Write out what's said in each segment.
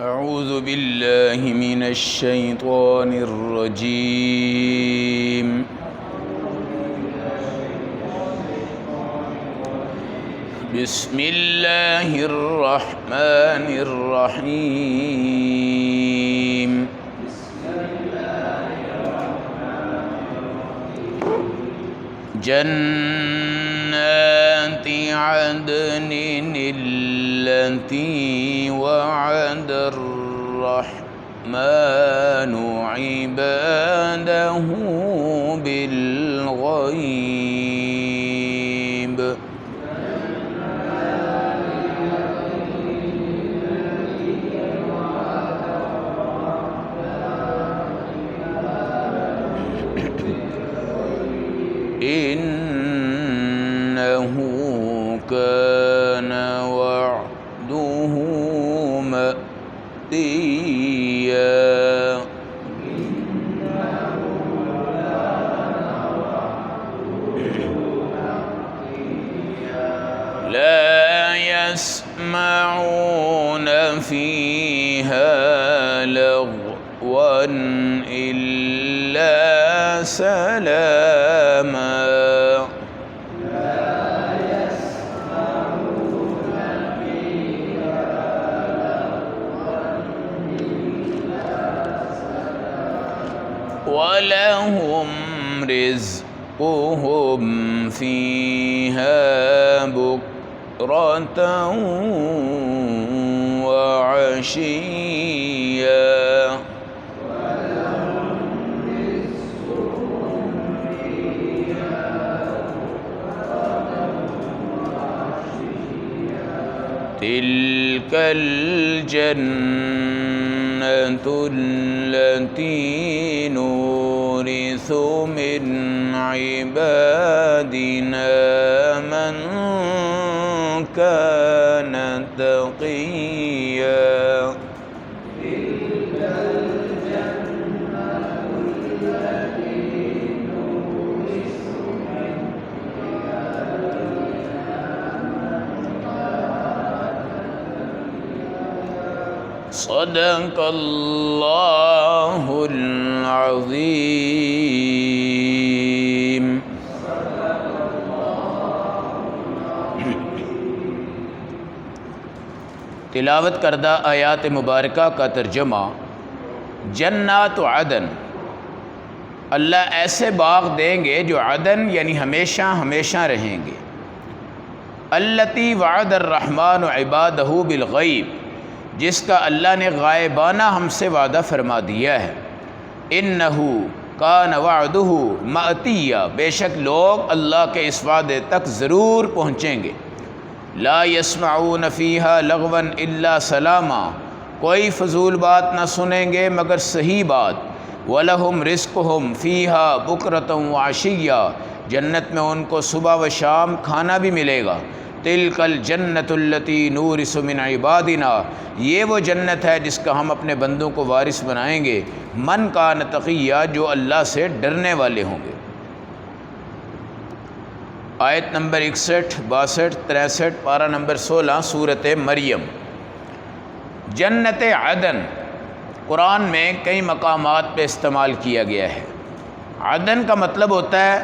اعوذ باللہ من الشیطان الرجیم بسم اللہ الرحمن الرحیم جنات عدن التي وعد الرحمن عباده بالغيب إنه كان وعده مأتيا لا يسمعون فيها لغوا إلا سلاما وَلَهُمْ رِزْقُهُمْ فِيهَا بُكْرَةً وَعَشِيًّا تِلْكَ الْجَنَّةُ التي نورث من عبادنا من كان تقيا صدق اللہ العظیم۔ تلاوت کردہ آیات مبارکہ کا ترجمہ۔ جنات عدن، اللہ ایسے باغ دیں گے جو عدن یعنی ہمیشہ ہمیشہ رہیں گے۔ التی وعد الرحمن عبادہ بالغیب، جس کا اللہ نے غائبانہ ہم سے وعدہ فرما دیا ہے۔ انہ کان وعدہ مأتیا، بے شک لوگ اللہ کے اس وعدے تک ضرور پہنچیں گے۔ لا یسمعون فیہا لغوا الا سلاما، کوئی فضول بات نہ سنیں گے مگر صحیح بات۔ وَلَهُمْ رِزْقُهُمْ فِيهَا بُكْرَةً وَعَشِيًّا، جنت میں ان کو صبح و شام کھانا بھی ملے گا۔ تِلْكَ الْجَنَّةُ الَّتِي نُورِثُ مِنْ عِبَادِنَا، یہ وہ جنت ہے جس کا ہم اپنے بندوں کو وارث بنائیں گے۔ من کان تقیّا، جو اللہ سے ڈرنے والے ہوں گے۔ آیت نمبر 61، 62، 63، پارہ نمبر 16 سورۃ مریم۔ جنت عدن قرآن میں کئی مقامات پہ استعمال کیا گیا ہے۔ عدن کا مطلب ہوتا ہے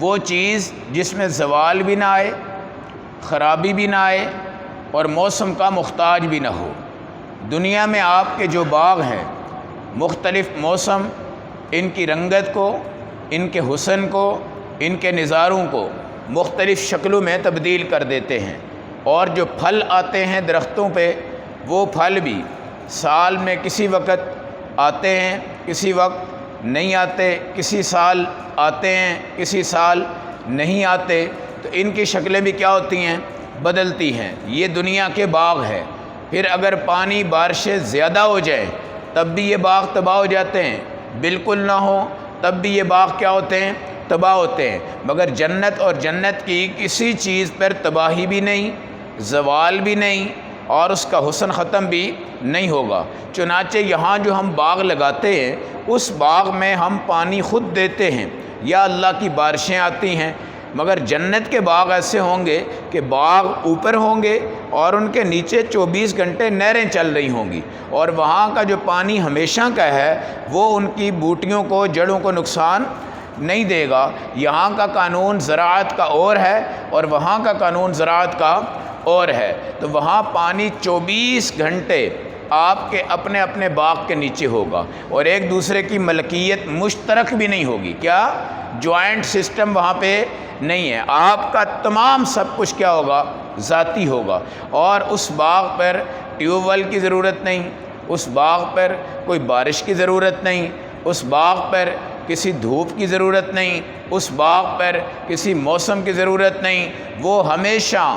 وہ چیز جس میں زوال بھی نہ آئے، خرابی بھی نہ آئے اور موسم کا محتاج بھی نہ ہو۔ دنیا میں آپ کے جو باغ ہیں مختلف موسم ان کی رنگت کو، ان کے حسن کو، ان کے نظاروں کو مختلف شکلوں میں تبدیل کر دیتے ہیں، اور جو پھل آتے ہیں درختوں پہ وہ پھل بھی سال میں کسی وقت آتے ہیں، کسی وقت نہیں آتے، کسی سال آتے ہیں، کسی سال نہیں آتے، تو ان کی شکلیں بھی کیا ہوتی ہیں؟ بدلتی ہیں۔ یہ دنیا کے باغ ہے۔ پھر اگر پانی بارشیں زیادہ ہو جائیں تب بھی یہ باغ تباہ ہو جاتے ہیں، بالکل نہ ہو تب بھی یہ باغ کیا ہوتے ہیں؟ تباہ ہوتے ہیں۔ مگر جنت اور جنت کی کسی چیز پر تباہی بھی نہیں، زوال بھی نہیں، اور اس کا حسن ختم بھی نہیں ہوگا۔ چنانچہ یہاں جو ہم باغ لگاتے ہیں اس باغ میں ہم پانی خود دیتے ہیں یا اللہ کی بارشیں آتی ہیں، مگر جنت کے باغ ایسے ہوں گے کہ باغ اوپر ہوں گے اور ان کے نیچے 24 گھنٹے نہریں چل رہی ہوں گی، اور وہاں کا جو پانی ہمیشہ کا ہے وہ ان کی بوٹیوں کو، جڑوں کو نقصان نہیں دے گا۔ یہاں کا قانون زراعت کا اور ہے اور وہاں کا قانون زراعت کا اور ہے، تو وہاں پانی 24 گھنٹے آپ کے اپنے اپنے باغ کے نیچے ہوگا، اور ایک دوسرے کی ملکیت مشترک بھی نہیں ہوگی۔ کیا جوائنٹ سسٹم وہاں پہ نہیں ہے، آپ کا تمام سب کچھ کیا ہوگا؟ ذاتی ہوگا، اور اس باغ پر ٹیوب ویل کی ضرورت نہیں، اس باغ پر کوئی بارش کی ضرورت نہیں، اس باغ پر کسی دھوپ کی ضرورت نہیں، اس باغ پر کسی موسم کی ضرورت نہیں، وہ ہمیشہ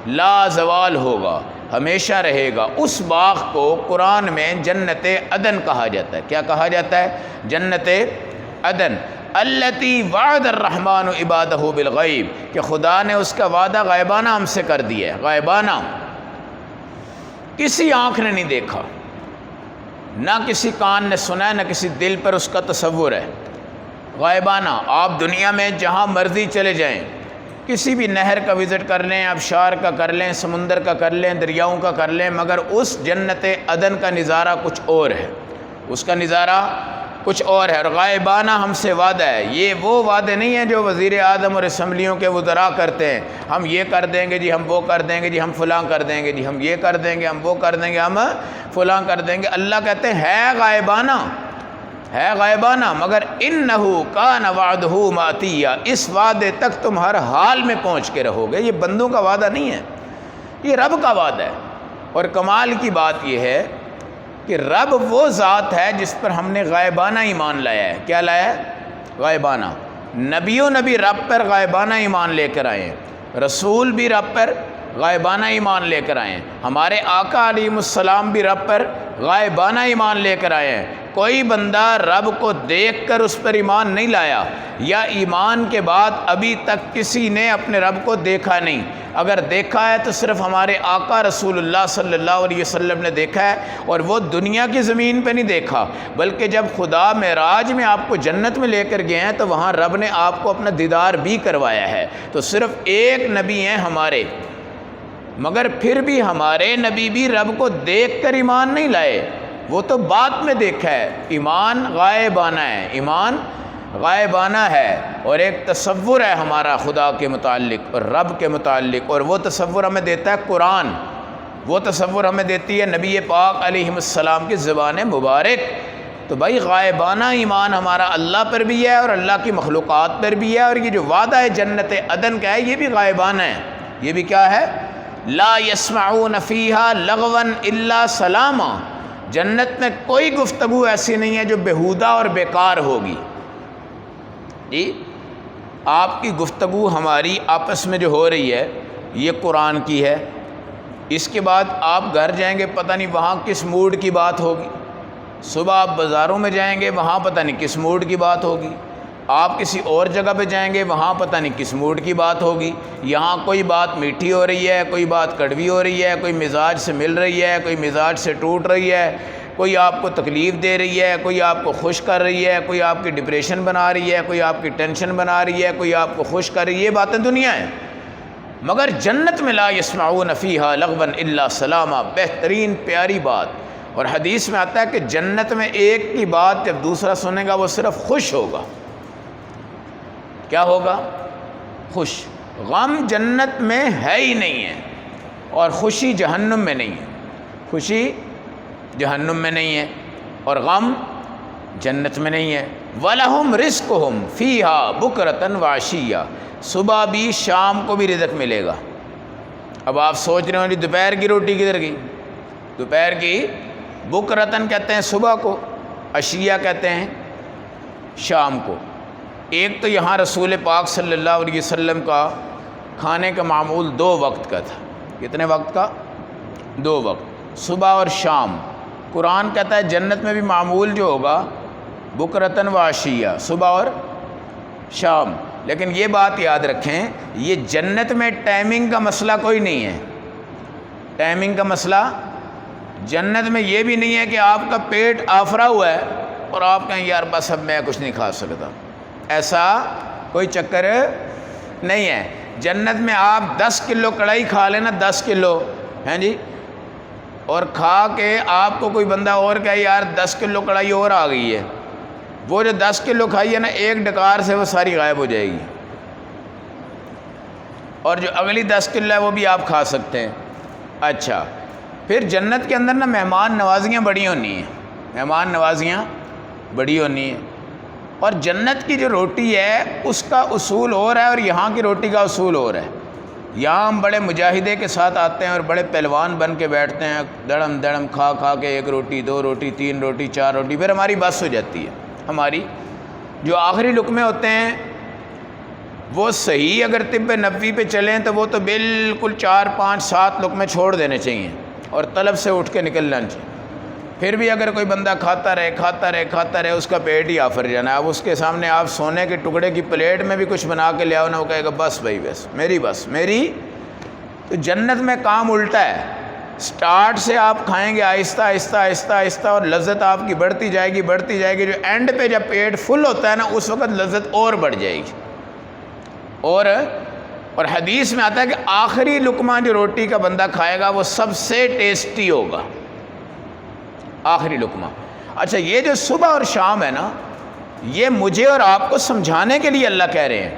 لا زوال ہوگا، ہمیشہ رہے گا۔ اس باغ کو قرآن میں جنت عدن کہا جاتا ہے۔ کیا کہا جاتا ہے؟ جنت عدن، التی وعد الرحمن عبادہ بالغیب، کہ خدا نے اس کا وعدہ غائبانہ ہم سے کر دیا ہے، غائبانہ، کسی آنکھ نے نہیں دیکھا، نہ کسی کان نے سنا ہے، نہ کسی دل پر اس کا تصور ہے، غائبانہ۔ آپ دنیا میں جہاں مرضی چلے جائیں، کسی بھی نہر کا وزٹ کر لیں، آبشار کا کر لیں، سمندر کا کر لیں، دریاؤں کا کر لیں، مگر اس جنت عدن کا نظارہ کچھ اور ہے، اس کا نظارہ کچھ اور ہے، اور غائبانہ ہم سے وعدہ ہے۔ یہ وہ وعدے نہیں ہیں جو وزیر اعظم اور اسمبلیوں کے وزراء کرتے ہیں، ہم یہ کر دیں گے جی، ہم وہ کر دیں گے جی، ہم فلاں کر دیں گے جی، ہم یہ کر دیں گے، ہم وہ کر دیں گے، ہم فلاں کر دیں گے۔ اللہ کہتے ہیں ہے غائبانہ، ہے غائبانہ، مگر انہو کان وعدہ ماتیہ، اس وعدے تک تم ہر حال میں پہنچ کے رہو گے۔ یہ بندوں کا وعدہ نہیں ہے، یہ رب کا وعدہ ہے۔ اور کمال کی بات یہ ہے کہ رب وہ ذات ہے جس پر ہم نے غائبانہ ایمان لایا ہے۔ کیا لایا ہے؟ غائبانہ۔ نبیوں نبی رب پر غائبانہ ایمان لے کر آئے ہیں، رسول بھی رب پر غائبانہ ایمان لے کر آئے ہیں، ہمارے آقا علیہ السلام بھی رب پر غائبانہ ایمان لے کر آئے ہیں۔ کوئی بندہ رب کو دیکھ کر اس پر ایمان نہیں لایا، یا ایمان کے بعد ابھی تک کسی نے اپنے رب کو دیکھا نہیں۔ اگر دیکھا ہے تو صرف ہمارے آقا رسول اللہ صلی اللہ علیہ وسلم نے دیکھا ہے، اور وہ دنیا کی زمین پہ نہیں دیکھا، بلکہ جب خدا معراج میں آپ کو جنت میں لے کر گئے ہیں تو وہاں رب نے آپ کو اپنا دیدار بھی کروایا ہے۔ تو صرف ایک نبی ہیں ہمارے، مگر پھر بھی ہمارے نبی بھی رب کو دیکھ کر ایمان نہیں لائے، وہ تو بعد میں دیکھا ہے۔ ایمان غائبانہ ہے، ایمان غائبانہ ہے، اور ایک تصور ہے ہمارا خدا کے متعلق اور رب کے متعلق، اور وہ تصور ہمیں دیتا ہے قرآن، وہ تصور ہمیں دیتی ہے نبی پاک علیہ السلام کی زبان مبارک۔ تو بھائی غائبانہ ایمان ہمارا اللہ پر بھی ہے اور اللہ کی مخلوقات پر بھی ہے، اور یہ جو وعدہ ہے جنت عدن کا ہے یہ بھی غائبانہ ہے۔ یہ بھی کیا ہے؟ لا يسمعون فیہا لغوا الا سلاما، جنت میں کوئی گفتگو ایسی نہیں ہے جو بیہودہ اور بیکار ہوگی۔ جی آپ کی گفتگو ہماری آپس میں جو ہو رہی ہے یہ قرآن کی ہے، اس کے بعد آپ گھر جائیں گے پتہ نہیں وہاں کس موڈ کی بات ہوگی، صبح آپ بازاروں میں جائیں گے وہاں پتہ نہیں کس موڈ کی بات ہوگی، آپ کسی اور جگہ پہ جائیں گے وہاں پتہ نہیں کس موڈ کی بات ہوگی۔ یہاں کوئی بات میٹھی ہو رہی ہے، کوئی بات کڑوی ہو رہی ہے، کوئی مزاج سے مل رہی ہے، کوئی مزاج سے ٹوٹ رہی ہے، کوئی آپ کو تکلیف دے رہی ہے، کوئی آپ کو خوش کر رہی ہے، کوئی آپ کی ڈپریشن بنا رہی ہے، کوئی آپ کی ٹینشن بنا رہی ہے، کوئی آپ کو خوش کر رہی ہے۔ یہ باتیں دنیا ہیں، مگر جنت میں لا يسمعون فیہا لغوا الا سلاما، بہترین پیاری بات۔ اور حدیث میں آتا ہے کہ جنت میں ایک کی بات جب دوسرا سنے گا وہ صرف خوش ہوگا۔ کیا ہوگا؟ خوش۔ غم جنت میں ہے ہی نہیں ہے، اور خوشی جہنم میں نہیں ہے، خوشی جہنم میں نہیں ہے، اور غم جنت میں نہیں ہے۔ وَلَهُمْ رِزْقُهُمْ فِيهَا بُكْرَةً وَعَشِيًّا، صبح بھی شام کو بھی رزق ملے گا۔ اب آپ سوچ رہے ہوں جی دوپہر کی روٹی کدھر گئی؟ دوپہر کی بکرتن کہتے ہیں صبح کو، عشیہ کہتے ہیں شام کو۔ ایک تو یہاں رسول پاک صلی اللہ علیہ وسلم کا کھانے کا معمول 2 وقت کا تھا۔ کتنے وقت کا؟ 2 وقت، صبح اور شام۔ قرآن کہتا ہے جنت میں بھی معمول جو ہوگا بکرتن و عشیہ، صبح اور شام۔ لیکن یہ بات یاد رکھیں یہ جنت میں ٹائمنگ کا مسئلہ کوئی نہیں ہے، ٹائمنگ کا مسئلہ جنت میں یہ بھی نہیں ہے کہ آپ کا پیٹ آفرا ہوا ہے اور آپ کہیں یار بس اب میں کچھ نہیں کھا سکتا، ایسا کوئی چکر نہیں ہے۔ جنت میں آپ 10 کلو کڑھائی کھا لینا، 10 کلو، ہیں جی، اور کھا کے آپ کو کوئی بندہ اور کہے یار 10 کلو کڑھائی اور آ گئی ہے، وہ جو 10 کلو کھائی ہے نا، ایک ڈکار سے وہ ساری غائب ہو جائے گی، اور جو اگلی 10 کلو ہے وہ بھی آپ کھا سکتے ہیں۔ اچھا، پھر جنت کے اندر نا مہمان نوازیاں بڑی ہونی ہیں، مہمان نوازیاں بڑی ہونی ہیں، اور جنت کی جو روٹی ہے اس کا اصول اور ہے اور یہاں کی روٹی کا اصول اور ہے۔ یہاں ہم بڑے مجاہدے کے ساتھ آتے ہیں اور بڑے پہلوان بن کے بیٹھتے ہیں، دڑم دڑم کھا کھا کے 1 روٹی 2 روٹی 3 روٹی 4 روٹی، پھر ہماری بس ہو جاتی ہے۔ ہماری جو آخری لقمے ہوتے ہیں وہ صحیح اگر طب نبوی پہ چلیں تو وہ تو بالکل 4 5 7 لقمے چھوڑ دینے چاہیے اور طلب سے اٹھ کے نکلنا چاہیے۔ پھر بھی اگر کوئی بندہ کھاتا رہے اس کا پیٹ ہی آفر جانا ہے۔ اب اس کے سامنے آپ سونے کے ٹکڑے کی پلیٹ میں بھی کچھ بنا کے لے آؤ نا، وہ کہے گا بس بھائی بس میری۔ تو جنت میں کام الٹا ہے، سٹارٹ سے آپ کھائیں گے آہستہ آہستہ آہستہ آہستہ، اور لذت آپ کی بڑھتی جائے گی، جو اینڈ پہ جب پیٹ فل ہوتا ہے نا اس وقت لذت اور بڑھ جائے گی۔ اور حدیث میں آتا ہے کہ آخری لقمہ جو روٹی کا بندہ کھائے گا وہ سب سے ٹیسٹی ہوگا، آخری لقمہ۔ اچھا، یہ جو صبح اور شام ہے نا، یہ مجھے اور آپ کو سمجھانے کے لیے اللہ کہہ رہے ہیں۔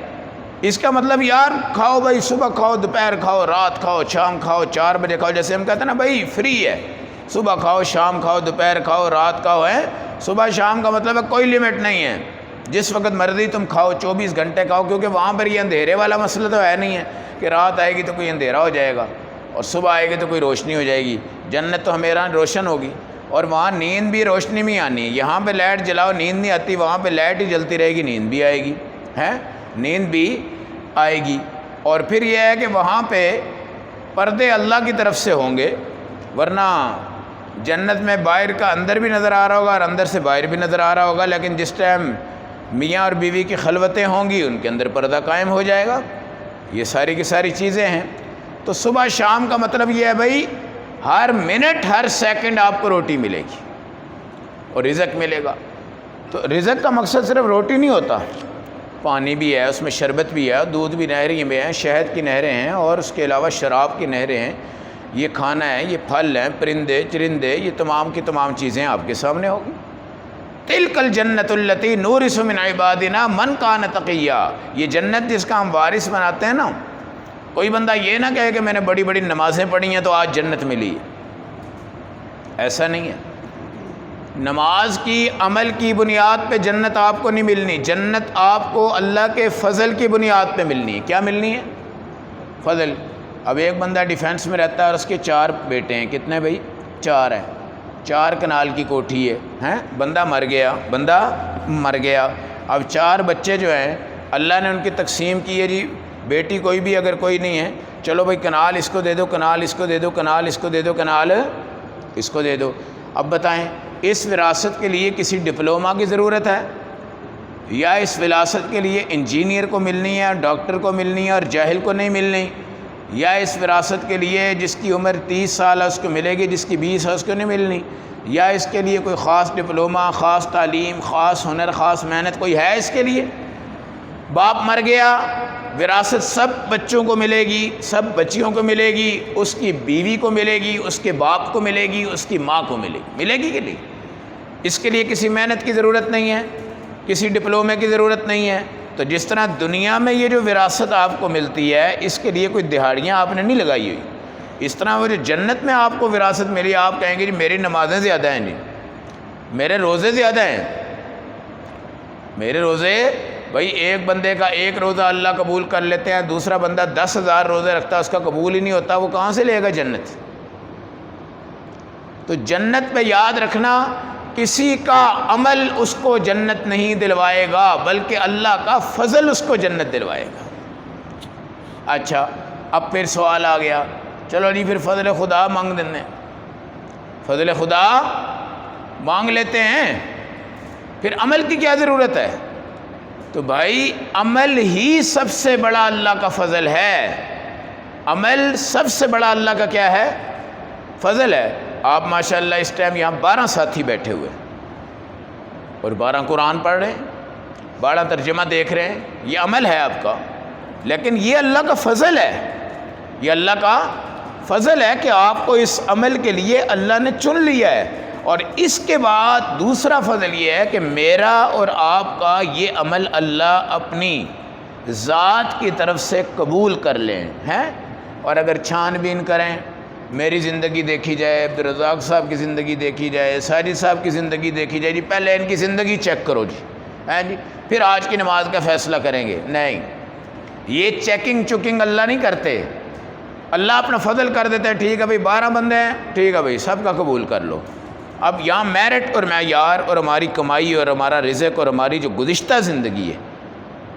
اس کا مطلب یار کھاؤ بھائی، صبح کھاؤ، دوپہر کھاؤ، رات کھاؤ، شام کھاؤ، 4 بجے کھاؤ، جیسے ہم کہتے ہیں نا بھائی فری ہے، صبح کھاؤ، شام کھاؤ، دوپہر کھاؤ، رات کھاؤ، ہے صبح شام کا مطلب ہے کوئی لیمٹ نہیں ہے، جس وقت مرضی تم کھاؤ، 24 گھنٹے کھاؤ، کیونکہ وہاں پر یہ اندھیرے والا مسئلہ تو ہے نہیں ہے کہ رات آئے گی تو کوئی اندھیرا ہو جائے گا اور صبح آئے گی تو کوئی روشنی ہو جائے گی۔ جنت تو ہمیشہ روشن ہوگی، اور وہاں نیند بھی روشنی میں آنی ہے۔ یہاں پہ لائٹ جلاؤ نیند نہیں آتی، وہاں پہ لائٹ ہی جلتی رہے گی، نیند بھی آئے گی، نیند بھی آئے گی۔ اور پھر یہ ہے کہ وہاں پہ پردے اللہ کی طرف سے ہوں گے، ورنہ جنت میں باہر کا اندر بھی نظر آ رہا ہوگا اور اندر سے باہر بھی نظر آ رہا ہوگا، لیکن جس ٹائم میاں اور بیوی کی خلوتیں ہوں گی ان کے اندر پردہ قائم ہو جائے گا۔ یہ ساری کی ساری چیزیں ہیں۔ تو صبح شام کا مطلب یہ ہے بھائی ہر منٹ ہر سیکنڈ آپ کو روٹی ملے گی اور رزق ملے گا۔ تو رزق کا مقصد صرف روٹی نہیں ہوتا، پانی بھی ہے، اس میں شربت بھی ہے، دودھ بھی، نہریں بھی ہیں، شہد کی نہریں ہیں، اور اس کے علاوہ شراب کی نہریں ہیں، یہ کھانا ہے، یہ پھل ہیں، پرندے چرندے، یہ تمام کی تمام چیزیں آپ کے سامنے ہوگی۔ تلک الجنت التی نورث من عبادنا من کان تقیا، یہ جنت جس کا ہم وارث بناتے ہیں نا، کوئی بندہ یہ نہ کہے کہ میں نے بڑی بڑی نمازیں پڑھی ہیں تو آج جنت ملی، ایسا نہیں ہے۔ نماز کی عمل کی بنیاد پہ جنت آپ کو نہیں ملنی، جنت آپ کو اللہ کے فضل کی بنیاد پہ ملنی ہے۔ کیا ملنی ہے؟ فضل۔ اب ایک بندہ ڈیفینس میں رہتا ہے اور اس کے 4 بیٹے ہیں، کتنے بھائی؟ 4 ہیں، 4 کنال کی کوٹھی ہے، بندہ مر گیا، اب 4 بچے جو ہیں اللہ نے ان کی تقسیم کی ہے، جی بیٹی کوئی بھی اگر کوئی نہیں ہے، چلو بھائی کنال اس کو دے دو، کنال اس کو دے دو، کنال اس کو دے دو، کنال اس کو دے دو۔ اب بتائیں اس وراثت کے لیے کسی ڈپلومہ کی ضرورت ہے، یا اس وراثت کے لیے انجینئر کو ملنی ہے، ڈاکٹر کو ملنی ہے اور جاہل کو نہیں ملنی، یا اس وراثت کے لیے جس کی عمر 30 سال ہے اس کو ملے گی، جس کی 20 ہے اس کو نہیں ملنی، یا اس کے لیے کوئی خاص ڈپلومہ، خاص تعلیم، خاص ہنر، خاص محنت کوئی ہے اس کے لیے؟ باپ مر گیا، وراثت سب بچوں کو ملے گی، سب بچیوں کو ملے گی، اس کی بیوی کو ملے گی، اس کے باپ کو ملے گی، اس کی ماں کو ملے گی کہ نہیں؟ اس کے لیے کسی محنت کی ضرورت نہیں ہے، کسی ڈپلومے کی ضرورت نہیں ہے۔ تو جس طرح دنیا میں یہ جو وراثت آپ کو ملتی ہے اس کے لیے کوئی دہاڑیاں آپ نے نہیں لگائی ہوئی، اس طرح وہ جو جنت میں آپ کو وراثت ملی، آپ کہیں گے جی میری نمازیں زیادہ ہیں، جی میرے روزے زیادہ ہیں، میرے روزے، بھائی ایک بندے کا 1 روزہ اللہ قبول کر لیتے ہیں، دوسرا بندہ 10,000 روزے رکھتا ہے، اس کا قبول ہی نہیں ہوتا، وہ کہاں سے لے گا جنت؟ تو جنت پہ یاد رکھنا، کسی کا عمل اس کو جنت نہیں دلوائے گا بلکہ اللہ کا فضل اس کو جنت دلوائے گا۔ اچھا، اب پھر سوال آ گیا، چلو جی پھر فضل خدا مانگ دیتے ہیں، فضل خدا مانگ لیتے ہیں، پھر عمل کی کیا ضرورت ہے؟ تو بھائی عمل ہی سب سے بڑا اللہ کا فضل ہے، عمل سب سے بڑا اللہ کا کیا ہے؟ فضل ہے۔ آپ ماشاءاللہ اس ٹائم یہاں 12 ساتھی بیٹھے ہوئے اور 12 قرآن پڑھ رہے ہیں، 12 ترجمہ دیکھ رہے ہیں، یہ عمل ہے آپ کا، لیکن یہ اللہ کا فضل ہے، یہ اللہ کا فضل ہے کہ آپ کو اس عمل کے لیے اللہ نے چن لیا ہے۔ اور اس کے بعد دوسرا فضل یہ ہے کہ میرا اور آپ کا یہ عمل اللہ اپنی ذات کی طرف سے قبول کر لیں ہیں۔ اور اگر چھان بین کریں، میری زندگی دیکھی جائے، عبدالرزاق صاحب کی زندگی دیکھی جائے، ساجد صاحب کی زندگی دیکھی جائے، جی پہلے ان کی زندگی چیک کرو جی، ہیں جی، پھر آج کی نماز کا فیصلہ کریں گے۔ نہیں، یہ چیکنگ چکنگ اللہ نہیں کرتے۔ اللہ اپنا فضل کر دیتا ہے، ٹھیک ہے بھئی 12 بندے ہیں، ٹھیک ہے بھئی سب کا قبول کر لو۔ اب یہاں میرٹ اور معیار اور ہماری کمائی اور ہمارا رزق اور ہماری جو گزشتہ زندگی ہے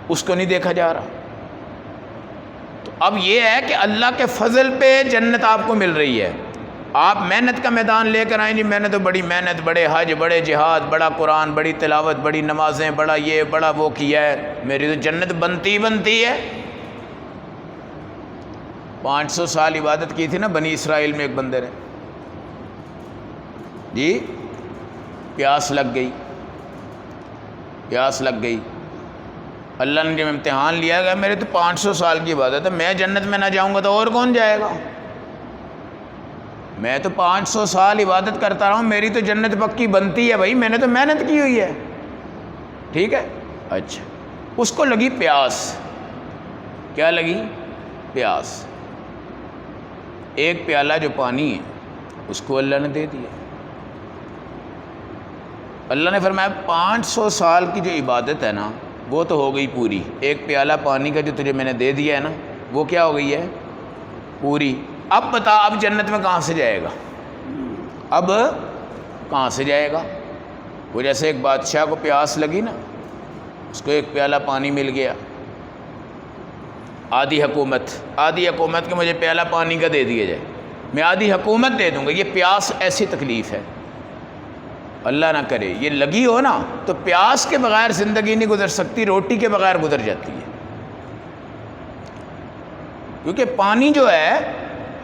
اس کو نہیں دیکھا جا رہا۔ تو اب یہ ہے کہ اللہ کے فضل پہ جنت آپ کو مل رہی ہے۔ آپ محنت کا میدان لے کر آئیں جی، میں نے تو بڑی محنت، بڑے حج، بڑے جہاد، بڑا قرآن، بڑی تلاوت، بڑی نمازیں، بڑا یہ بڑا وہ کیا ہے، میری تو جنت بنتی ہے۔ 500 سال عبادت کی تھی نا بنی اسرائیل میں ایک بندے نے، جی پیاس لگ گئی، اللہ نے جب امتحان لیا گیا میرے تو 500 سال کی عبادت ہے، میں جنت میں نہ جاؤں گا تو اور کون جائے گا؟ میں تو 500 سال عبادت کرتا رہا ہوں، میری تو جنت پکی بنتی ہے بھائی، میں نے تو محنت کی ہوئی ہے، ٹھیک ہے۔ اچھا، اس کو لگی پیاس، کیا لگی؟ پیاس۔ ایک پیالہ جو پانی ہے اس کو اللہ نے دے دیا۔ اللہ نے فرمایا 500 سال کی جو عبادت ہے نا وہ تو ہو گئی پوری، ایک پیالہ پانی کا جو تجھے میں نے دے دیا ہے نا وہ کیا ہو گئی ہے؟ پوری۔ اب بتا اب جنت میں کہاں سے جائے گا؟ اب کہاں سے جائے گا؟ وہ جیسے ایک بادشاہ کو پیاس لگی نا، اس کو ایک پیالہ پانی مل گیا، آدھی حکومت کہ مجھے پیالہ پانی کا دے دیا جائے، میں آدھی حکومت دے دوں گا۔ یہ پیاس ایسی تکلیف ہے، اللہ نہ کرے یہ لگی ہو نا تو پیاس کے بغیر زندگی نہیں گزر سکتی، روٹی کے بغیر گزر جاتی ہے، کیونکہ پانی جو ہے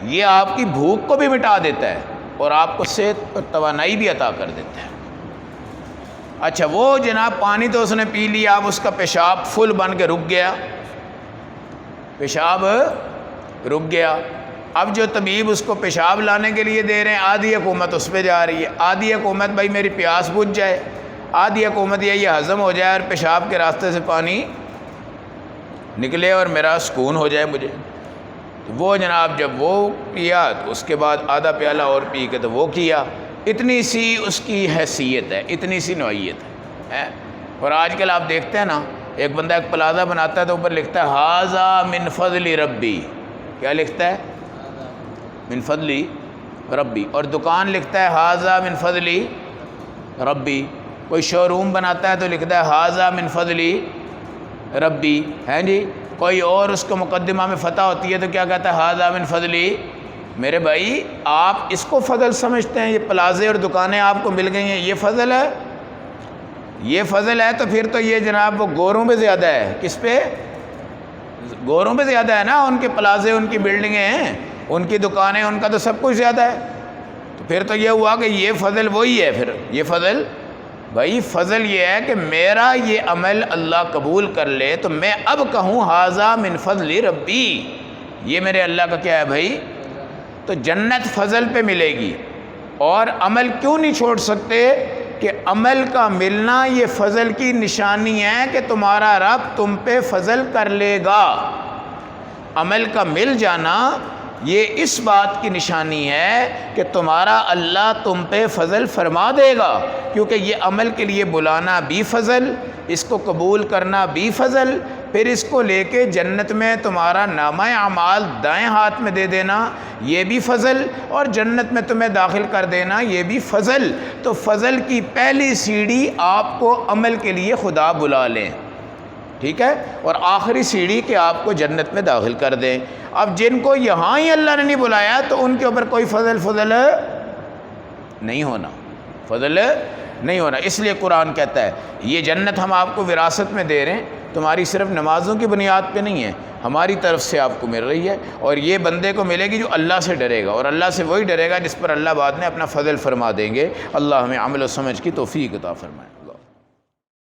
یہ آپ کی بھوک کو بھی مٹا دیتا ہے اور آپ کو صحت اور توانائی بھی عطا کر دیتا ہے۔ اچھا، وہ جناب پانی تو اس نے پی لیا، اب اس کا پیشاب فل بن کے رک گیا، پیشاب رک گیا۔ اب جو طبیب اس کو پیشاب لانے کے لیے دے رہے ہیں، آدھی حکومت اس پہ جا رہی ہے، آدھی حکومت بھائی میری پیاس بجھ جائے، آدھی حکومت یہ ہضم ہو جائے اور پیشاب کے راستے سے پانی نکلے اور میرا سکون ہو جائے مجھے۔ تو وہ جناب جب وہ کیا تو اس کے بعد آدھا پیالہ اور پی کے تو وہ کیا، اتنی سی اس کی حیثیت ہے، اتنی سی نوعیت ہے۔ اور آج کل آپ دیکھتے ہیں نا، ایک بندہ ایک پلازہ بناتا ہے تو اوپر لکھتا ہے ھذا من فضل ربی، کیا لکھتا ہے؟ من فضل ربی۔ اور دکان لکھتا ہے ھذا من فضل ربی۔ کوئی شو روم بناتا ہے تو لکھتا ہے ھذا من فضل ربی، ہیں جی۔ کوئی اور اس کو مقدمہ میں فتح ہوتی ہے تو کیا کہتا ہے ھذا من فضلی۔ میرے بھائی آپ اس کو فضل سمجھتے ہیں، یہ پلازے اور دکانیں آپ کو مل گئی ہیں، یہ فضل ہے؟ یہ فضل ہے تو پھر تو یہ جناب وہ گوروں پہ زیادہ ہے۔ کس پہ؟ گوروں پہ زیادہ ہے نا، ان کے پلازے، ان کی بلڈنگیں ہیں، ان کی دکانیں، ان کا تو سب کچھ زیادہ ہے۔ تو پھر تو یہ ہوا کہ یہ فضل وہی ہے، پھر یہ فضل بھائی فضل یہ ہے کہ میرا یہ عمل اللہ قبول کر لے تو میں اب کہوں ھذا من فضل ربی، یہ میرے اللہ کا کیا ہے بھائی؟ تو جنت فضل پہ ملے گی۔ اور عمل کیوں نہیں چھوڑ سکتے؟ کہ عمل کا ملنا یہ فضل کی نشانی ہے کہ تمہارا رب تم پہ فضل کر لے گا۔ عمل کا مل جانا یہ اس بات کی نشانی ہے کہ تمہارا اللہ تم پہ فضل فرما دے گا، کیونکہ یہ عمل کے لیے بلانا بھی فضل، اس کو قبول کرنا بھی فضل، پھر اس کو لے کے جنت میں تمہارا نامہ اعمال دائیں ہاتھ میں دے دینا یہ بھی فضل، اور جنت میں تمہیں داخل کر دینا یہ بھی فضل۔ تو فضل کی پہلی سیڑھی آپ کو عمل کے لیے خدا بلا لیں، ٹھیک ہے، اور آخری سیڑھی کہ آپ کو جنت میں داخل کر دیں۔ اب جن کو یہاں ہی اللہ نے نہیں بلایا تو ان کے اوپر کوئی فضل نہیں ہونا، فضل نہیں ہونا۔ اس لیے قرآن کہتا ہے یہ جنت ہم آپ کو وراثت میں دے رہے ہیں، تمہاری صرف نمازوں کی بنیاد پہ نہیں ہے، ہماری طرف سے آپ کو مل رہی ہے، اور یہ بندے کو ملے گی جو اللہ سے ڈرے گا، اور اللہ سے وہی ڈرے گا جس پر اللہ بعد میں اپنا فضل فرما دیں گے۔ اللہ ہمیں عمل و سمجھ کی توفیق عطا فرمائے۔